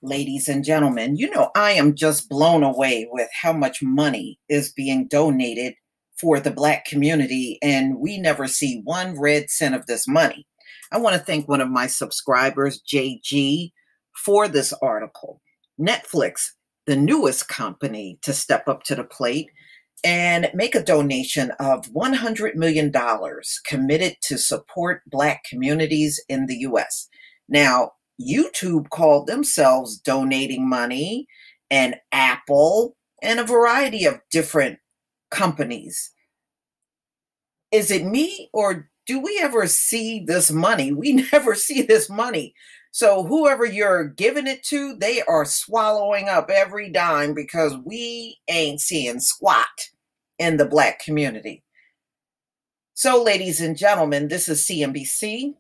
Ladies and gentlemen, I am just blown away with how much money is being donated for the Black community, and we never see one red cent of this money. I want to thank one of my subscribers, JG, for this article. Netflix, the newest company to step up to the plate and make a donation of $100 million committed to support Black communities in the U.S. Now, YouTube called themselves donating money, and Apple, and a variety of different companies. Is it me, or do we ever see this money? We never see this money. So whoever you're giving it to, they are swallowing up every dime because we ain't seeing squat in the Black community. So, ladies and gentlemen, this is CNBC.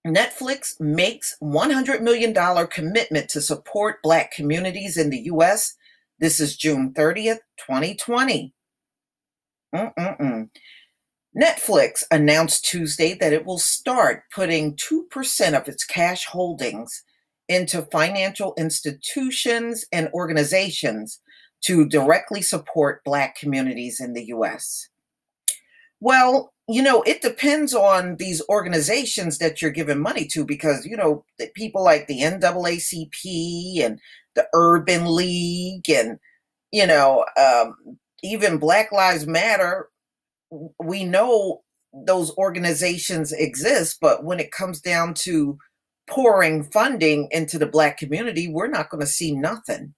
Netflix makes $100 million commitment to support Black communities in the U.S. This is June 30th, 2020. Netflix announced Tuesday that it will start putting 2% of its cash holdings into financial institutions and organizations to directly support Black communities in the U.S. Well, it depends on these organizations that you're giving money to because, people like the NAACP and the Urban League and, even Black Lives Matter, we know those organizations exist, but when it comes down to pouring funding into the Black community, we're not going to see nothing.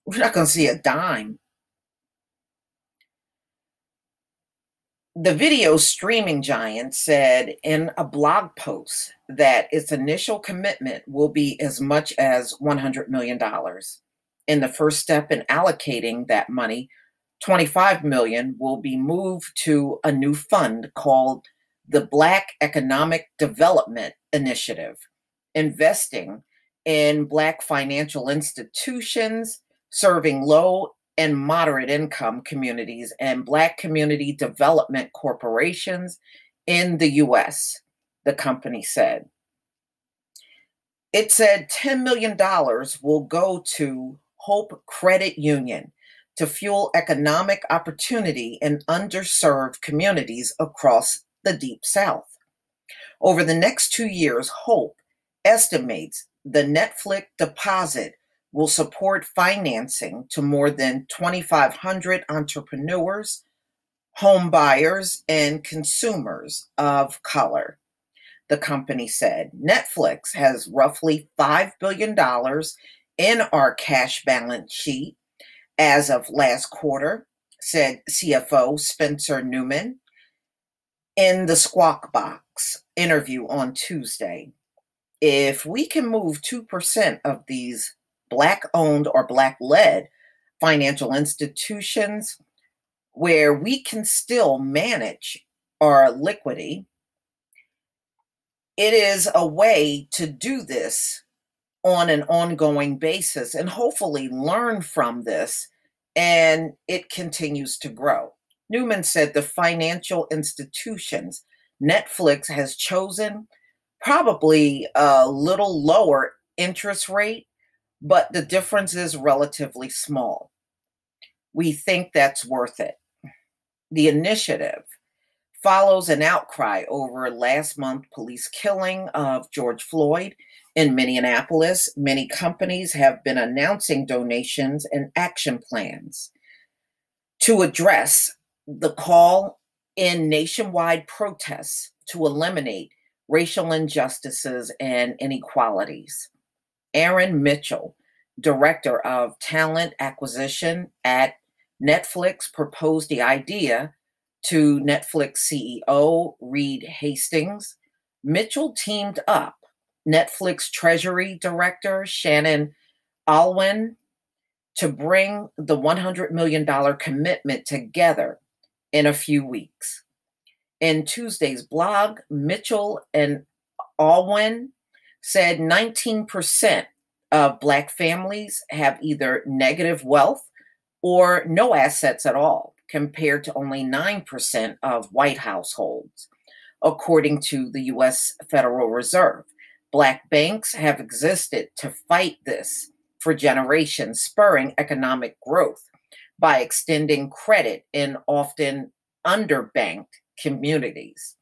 We're not going to see a dime. The video streaming giant said in a blog post that its initial commitment will be as much as $100 million. In the first step in allocating that money, $25 million will be moved to a new fund called the Black Economic Development Initiative, investing in Black financial institutions, serving low and moderate income communities and Black community development corporations in the U.S., the company said. It said $10 million will go to Hope Credit Union to fuel economic opportunity in underserved communities across the Deep South. Over the next 2 years, Hope estimates the Netflix deposit will support financing to more than 2,500 entrepreneurs, home buyers, and consumers of color, the company said. Netflix has roughly $5 billion in our cash balance sheet as of last quarter, said CFO Spencer Newman in the Squawk Box interview on Tuesday. If we can move 2% of these Black-owned or Black-led financial institutions where we can still manage our liquidity, it is a way to do this on an ongoing basis and hopefully learn from this, and it continues to grow. Newman said the financial institutions Netflix has chosen probably a little lower interest rate, but the difference is relatively small. We think that's worth it. The initiative follows an outcry over last month's police killing of George Floyd in Minneapolis. Many companies have been announcing donations and action plans to address the call in nationwide protests to eliminate racial injustices and inequalities. Aaron Mitchell, director of talent acquisition at Netflix, proposed the idea to Netflix CEO Reed Hastings. Mitchell teamed up Netflix Treasury Director Shannon Alwyn to bring the $100 million commitment together in a few weeks. In Tuesday's blog, Mitchell and Alwyn said 19% of Black families have either negative wealth or no assets at all, compared to only 9% of white households, according to the U.S. Federal Reserve. Black banks have existed to fight this for generations, spurring economic growth by extending credit in often underbanked communities.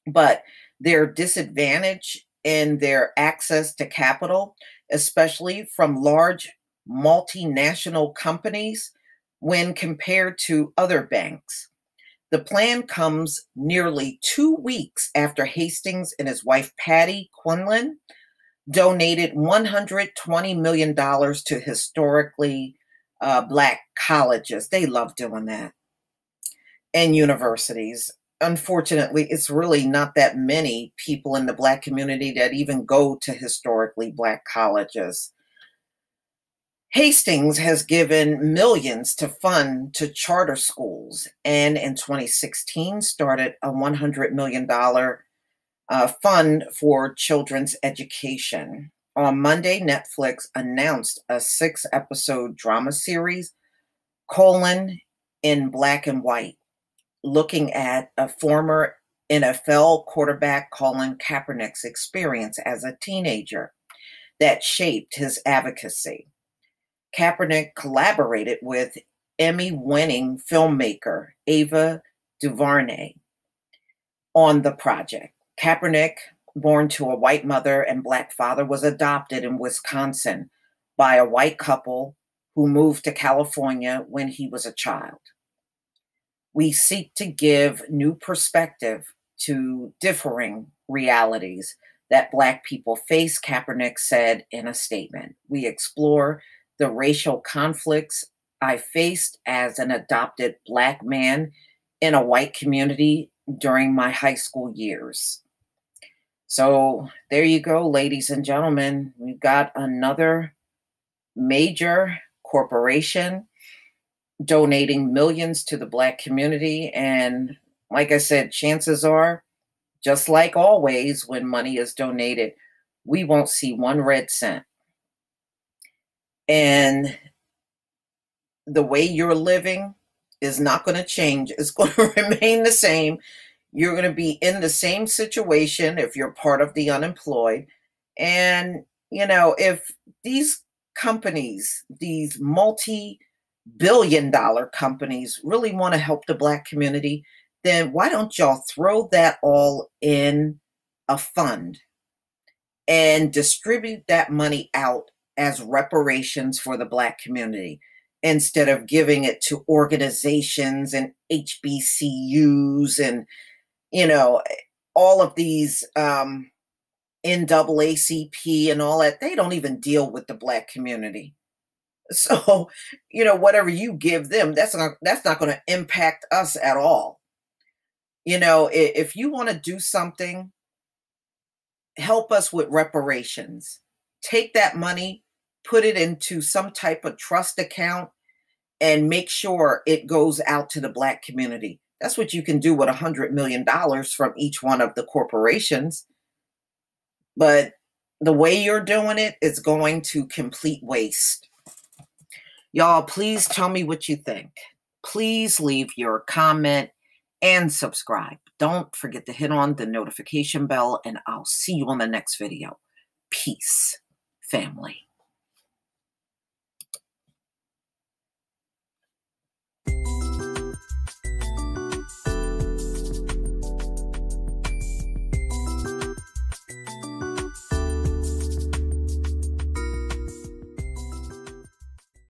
But their disadvantage in their access to capital, especially from large multinational companies, when compared to other banks. The plan comes nearly 2 weeks after Hastings and his wife Patty Quinlan donated $120 million to historically Black colleges. They love doing that. And universities. Unfortunately, it's really not that many people in the Black community that even go to historically Black colleges. Hastings has given millions to fund to charter schools, and in 2016 started a $100 million fund for children's education. On Monday, Netflix announced a 6-episode drama series, Colon in Black and White, looking at a former NFL quarterback Colin Kaepernick's experience as a teenager that shaped his advocacy. Kaepernick collaborated with Emmy-winning filmmaker Ava DuVernay on the project. Kaepernick, born to a white mother and Black father, was adopted in Wisconsin by a white couple who moved to California when he was a child. We seek to give new perspective to differing realities that Black people face, Kaepernick said in a statement. We explore the racial conflicts I faced as an adopted Black man in a white community during my high school years. So there you go, ladies and gentlemen. We've got another major corporation donating millions to the Black community. And like I said, chances are, just like always, when money is donated, we won't see one red cent. And the way you're living is not going to change. It's going to remain the same. You're going to be in the same situation if you're part of the unemployed. And, if these companies, these multi-billion-dollar companies really want to help the Black community, then why don't y'all throw that all in a fund and distribute that money out as reparations for the Black community instead of giving it to organizations and HBCUs and, all of these NAACP and all that. They don't even deal with the Black community. So, whatever you give them, that's not going to impact us at all. If you want to do something, help us with reparations. Take that money, put it into some type of trust account, and make sure it goes out to the Black community. That's what you can do with $100 million from each one of the corporations. But the way you're doing it is going to complete waste. Y'all, please tell me what you think. Please leave your comment and subscribe. Don't forget to hit on the notification bell, and I'll see you on the next video. Peace, family.